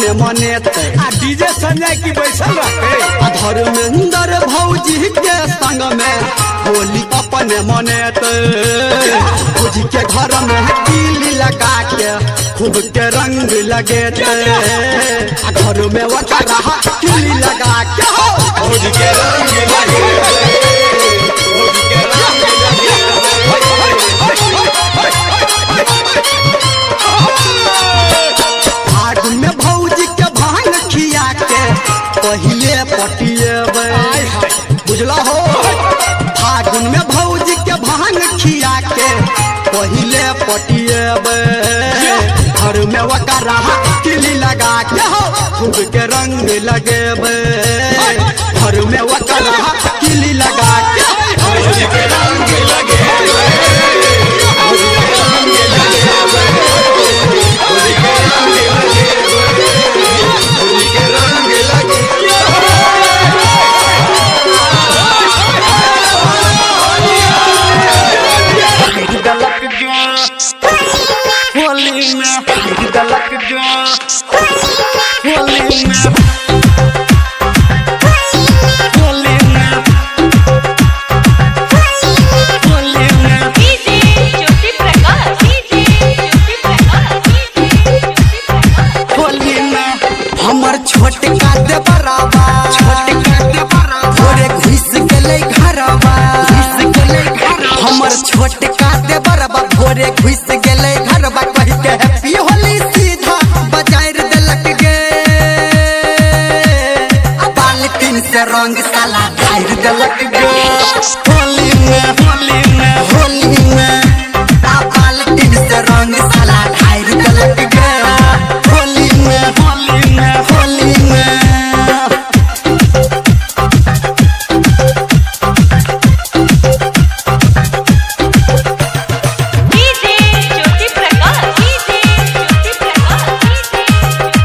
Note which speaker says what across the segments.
Speaker 1: अपने मनेते
Speaker 2: आ डीजे संजय की बैसल रहते
Speaker 1: धर्मेंद्र भौजी के संग में होली अपने मनेते भौजी के घर में कीली लगा के खूब के रंग लगेते घर में वकरा कीली लगा के
Speaker 2: भौजी के रंग
Speaker 1: फागुन में भौजी के भांग खिया के पहिले पटिएबे बुझला हो फागुन में भौजी के भांग खिया के पहिले पटिएबे घर में वकरा किली लगा के खूब के रंग लगेबे घर में वकरा किली लगा के
Speaker 2: भौजी के रंग होली में दलक जो होली में होली में होली में
Speaker 3: डीजे ज्योति प्रकाश डीजे ज्योति प्रकाश
Speaker 2: होली में
Speaker 1: हमर छोट का दे बराबा थोड़े घुस गेले घरवा हमर छोट का दे बराबा थोड़े घुस गेले घरवा कहि के हैप्पी होली सीधा बजायर देलक गे बाल्टीन से रंग साला ढार देलक गे
Speaker 2: होली में
Speaker 1: बाल्टीन से रंग साला ढार देलक गे होली में
Speaker 3: डीजे ज्योति प्रकाश डीजे ज्योति प्रकाश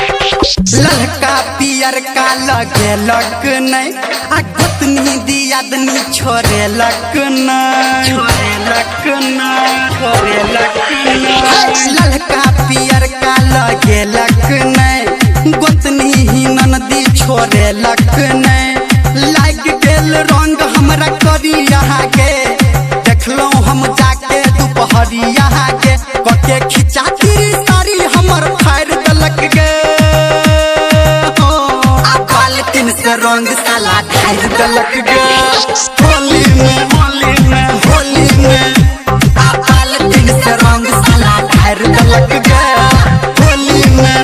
Speaker 1: ललका पियर का लगे लक नहीं आ गोतनी दियादनी छोरे लक नहीं ललका पियर का लगे लक नहीं गोतनी ही ननदी छोरे लक नहीं लाग गेल रंग हमरा करी यहाँ के देखलो हम जाके दोपहरिया के कके खिंचा तीरी सारी हमर फाड़ दलक गे से रंग साला ढार दलक गे होली में बाल्टीन से रंग साला ढार दलक गे होली में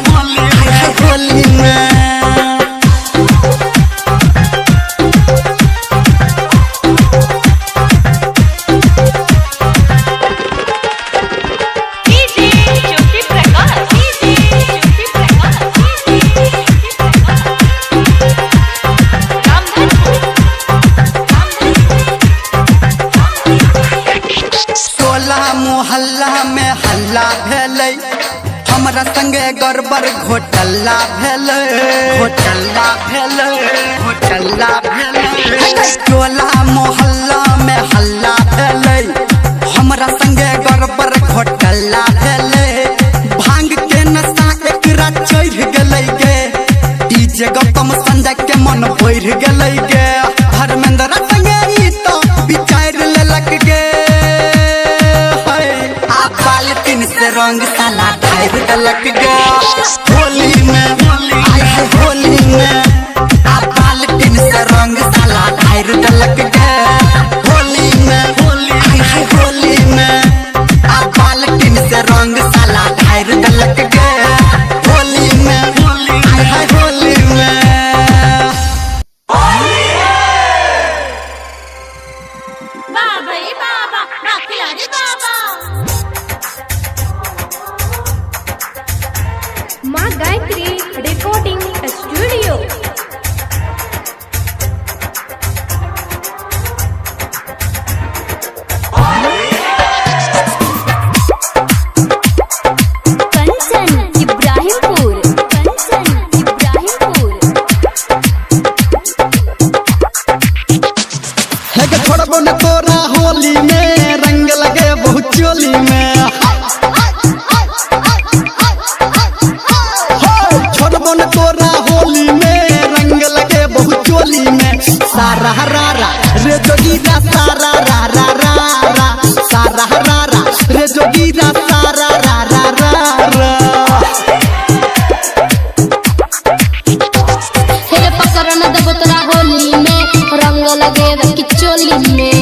Speaker 3: डीजे ज्योति प्रकाश डीजे ज्योति प्रकाश
Speaker 1: टोला मोहल्ला में हल्ला भेलै हमरा संगे गड़बड़ घोटाला भेलै टोला मोहल्ला में हल्ला भेलै हमरा संगे गड़बड़ घोटाला भेलै भांग के नशा एकरा चढ़ गेलै गे डीजे गौतम संजय के मन बढ़ गेलै गे धर्मेंद्र संगे ई तो विचार लेलक गे बाल्टीन से रंग साला ढार देलक गे होली में बाल्टीन से रंग साला ढार देलक गे होली में बाल्टीन से रंग साला ढार देलक गे होली में
Speaker 3: बाबा रे बाबा बाखला रे बाबा
Speaker 1: में। छोड़बो न तोरा होली में रंग लगे बहुत चोली में। सारा रारा रे जोगीरा सारा रारा रारा सारा रारा रे जोगीरा सारा रारा रारा।
Speaker 4: हे पकड़ न देबो तोरा होली में रंग लगे कि चोली में।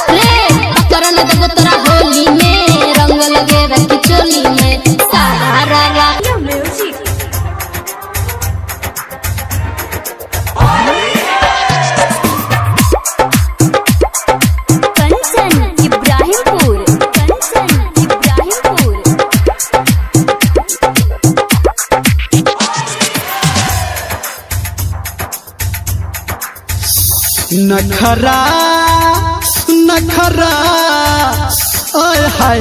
Speaker 4: रे पकड़ न देबो तोरा होली में रंग लगे कि चोली में। सारा रारा
Speaker 3: म्यूजिक कंचन इब्राहिमपुर
Speaker 1: नखरा नखरा आय हाय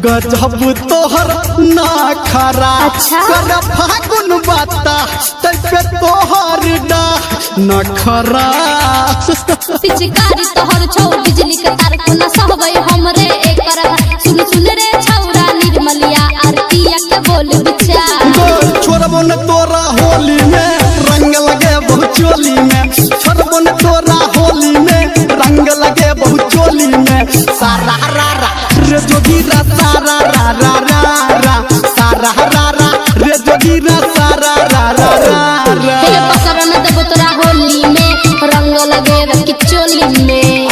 Speaker 1: गजब तोहर नखरा।
Speaker 4: अच्छा।
Speaker 1: कर फागुन बाता तबे तोहर डा नखरा।
Speaker 4: पिचकारी तोहर छौ बिजली के तार कोना सहबै हमरे एकर। सुन सुन रे छौरा निर्मलिया आरतिया के बोल विचार।
Speaker 1: गोल छोड़बो न तोरा होली में रंग लगे बहुत चोली में। छोड़बो न तोरा होली में रंग लगे बहुत चोली में। सारा रारा रे जोगीरा सारा रारा रारा सारा रारा रे जोगीरा सारा रारा रारा।
Speaker 4: हे पकड़ न देबो तोरा होली में रंग लगे कि चोली में।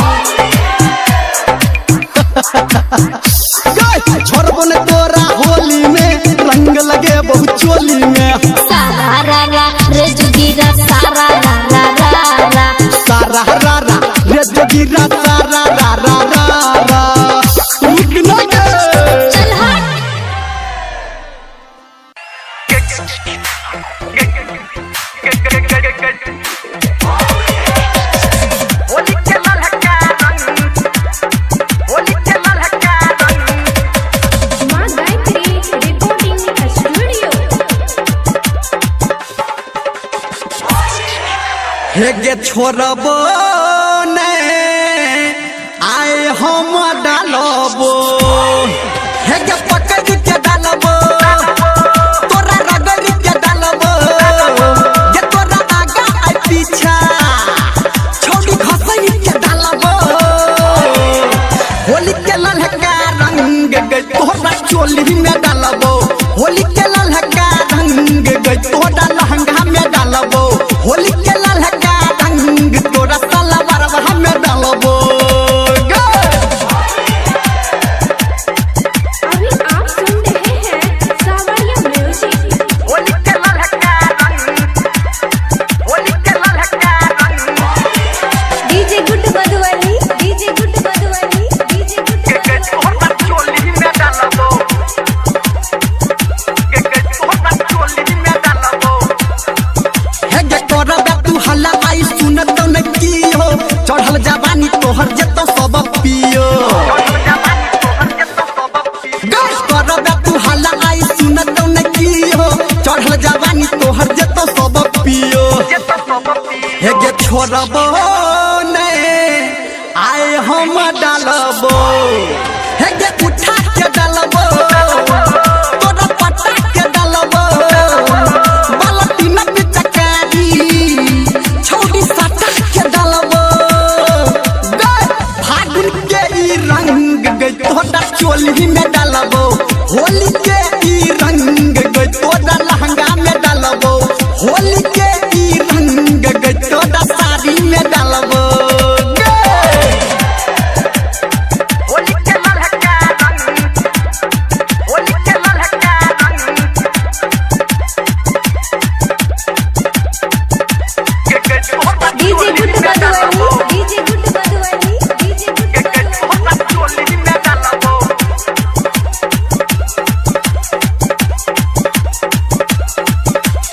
Speaker 1: छोड़बो न तोरा होली में रंग लगे बहुत चोली में।
Speaker 4: सारा रारा रे जोगीरा सारा रारा रारा
Speaker 1: सारा रारा रे जोगीरा सारा रारा रारा। रुक ना गे।
Speaker 4: चल हट।
Speaker 3: माँ गायत्री रिकॉर्डिंग स्टूडियो।
Speaker 1: हे गे छोड़बो ने आए हम डालबो। हे गे पकड़ के डालबो तोरा रगड़ के डालबो। ये तोरा आगा आ पीछा छोड़ी खसई के डालबो। होली के ललका रंग गई तोरा चोली में डालबो। होली के ललका रंग गई तोरा लहंगा में डालबो। होली के ललका रंग तोरा सलवार में डालबो।
Speaker 3: अभी आप सुन रहे हैं सावरिया म्यूजिक।
Speaker 1: होली के ललका रंग होली के ललका रंग
Speaker 3: DJ good Madhubani DJ good Madhubani DJ good
Speaker 1: तोरा चोली में डालबो। तोरा चोली में डालबो। हे गे तोरा तू हल्ला आई सुनत न की हो। चढ़ल जवानी तोहर जत सब पियो। गस तोरा तू हल्ला आई सुनत न की हो। चढ़ल जवानी तोहर जत सब पियो। हे गे छोड़बो ने आए हम डालबो। हे गे उठा के डालबो तोरा पटा के डालबो। बालटी में पिचकारी छोड़ी सटा के डालबो। फागुन के ई रंग गई तोरा चोली में डालबो। होली के ई रंग गई तोरा लहंगा में डालबो। होली के ई रंग गई तोरा साड़ी में डालबो। होली के ललका रंग होली के ललका रंग
Speaker 3: DJ good Madhubani DJ good Madhubani DJ good Madhubani.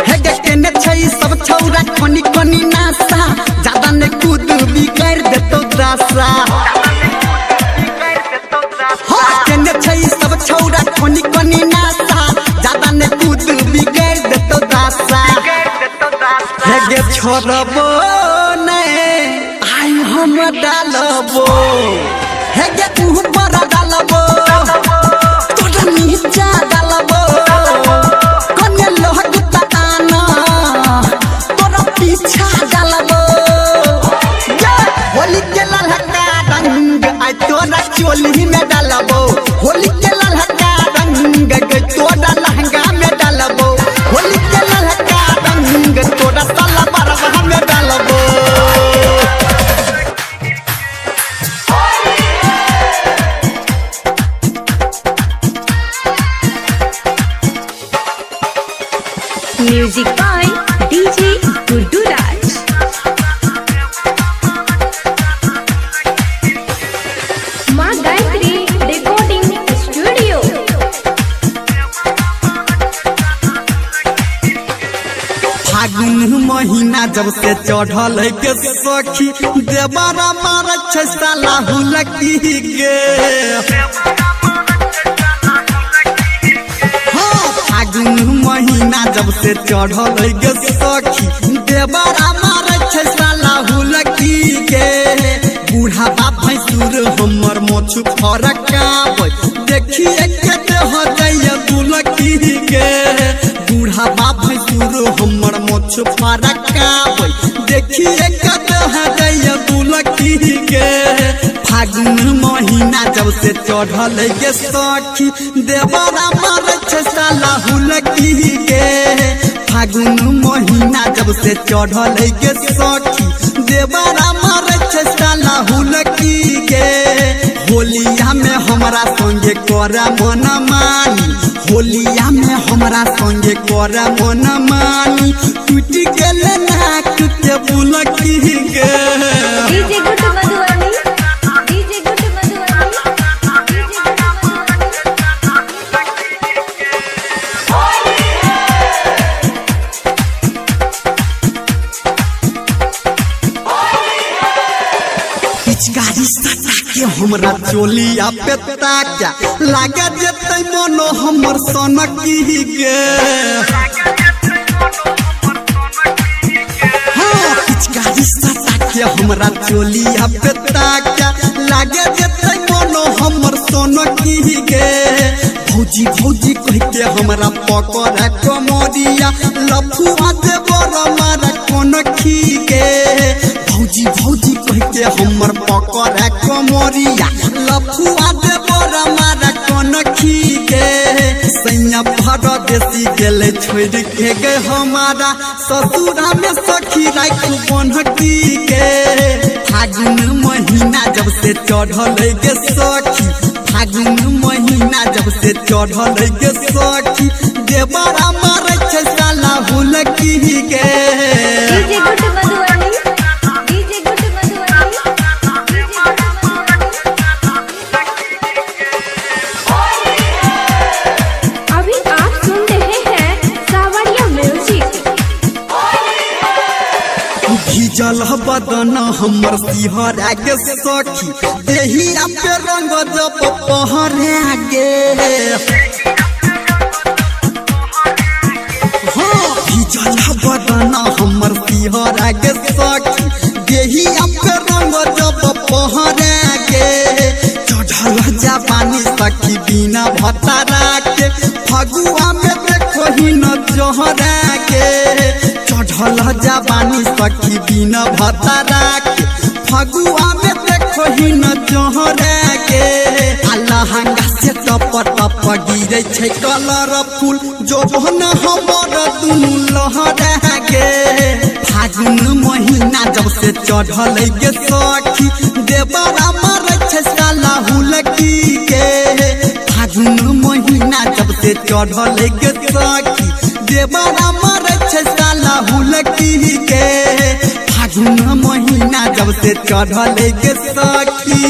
Speaker 1: हे गे केने छै सब छौरा खनी खनी नासा। ज्यादा ने कूद बिगाड़ देतो दासा। हाँ केने छै सब छौरा खनी खनी नासा। ज्यादा ने कूद बिगाड़ देतो दासा। हे गे छोड़बो ने आई हम डालबो हे गे ऊपर डालबो तोरा नीचा डालबो कन्या लोहगता आना तोरा पीछा डालबो होली के ललका रंग आई तोरा चोली में डालबो होली के ललका रंग के तोरा लहंगा में डालबो होली के ललका रंग तोरा सलवार में डालबो
Speaker 3: म्यूजिक बाय डीजे गुड्डू राज। माँ गायत्री रिकॉर्डिंग स्टूडियो।
Speaker 1: फागुन महीना जब से चढ़ल है के सखी देवरा मार छै साला हुलकी गे हाँ फागुन महीना जब से चढ़ल है के सखी देवरा मार छै साला हुलकी गे बूढ़ा बाप भैंसुर हमर मोछ फरकाबै देखिए के हो जाइए दुलकी गे बूढ़ा बाप भैंसुर हमर मोछ फरकाबै देखिए के हो जाइए दुलकी गे फागुन महीना जब से चढ़ल गे सखी देवरा मार छै साला हुलकी गे फागुन महीना जब से चढ़ल गे सखी देवरा मार छै साला हुलकी गे होलिया में हमरा संगे कर मन मानी होलिया में हमरा संगे कर मन मानी टूट गेल नाक के बुलकी गे
Speaker 3: DJ Guddu Madhubani DJ Guddu Madhubani DJ
Speaker 1: पिचकारी सटा के हमरा चोलिया पे ताका लागे जेतै मनो हमर सनकी गे हाँ पिचकारी सटा के हमरा चोलिया पे ताका लागे जेतै मनो हमर सनकी गे भौजी भौजी कह के हमरा पकड़ कमरिया लफुआ दे बड़ मारा कोनखी गे भौजी भौजी कह के हमर पकड़ कमरिया लफुआ दे बड़ मारा कोनखी गे सैया भर बेसी गेले छोड़ के गे हमारा ससुरा में सखी राख बनहकी गे फागुन महीना जब से चढ़ल गे सखी फागुन महीना जब से चढ़ल गे सखी देवरा मार छै साला हुलकी गे
Speaker 3: DJ Guddu Madhubani DJ Guddu Madhubani DJ अभी आप सुन रहे हैं सावरिया म्यूजिक।
Speaker 1: भीजल बदन हमर सिहर गे सखी देहिया पे रंग जब पहरे गे हाँ भीजल बदन हमर सिहर गे सखी देहिया पे रंग जब पहरे गे चढ़ल जवानी सखी बिना भतारा के फगुआ में देखो ही न जहरा गे चढ़ल जवानी सखी बिना भतारा के फगुआ में देखो ही न जहरा गे लहंगा से टप टप गिरे छै कलर फूल जो बहन हमर दुनू लहरा गे फागुन महीना जब से चढ़ल गे सखी देवरा मार छै साला हुलकी गे फागुन महीना जब से चढ़ल गे सखी देवरा मार छै साला हुलकी गे फागुन महीना जब से चढ़ल गे सखी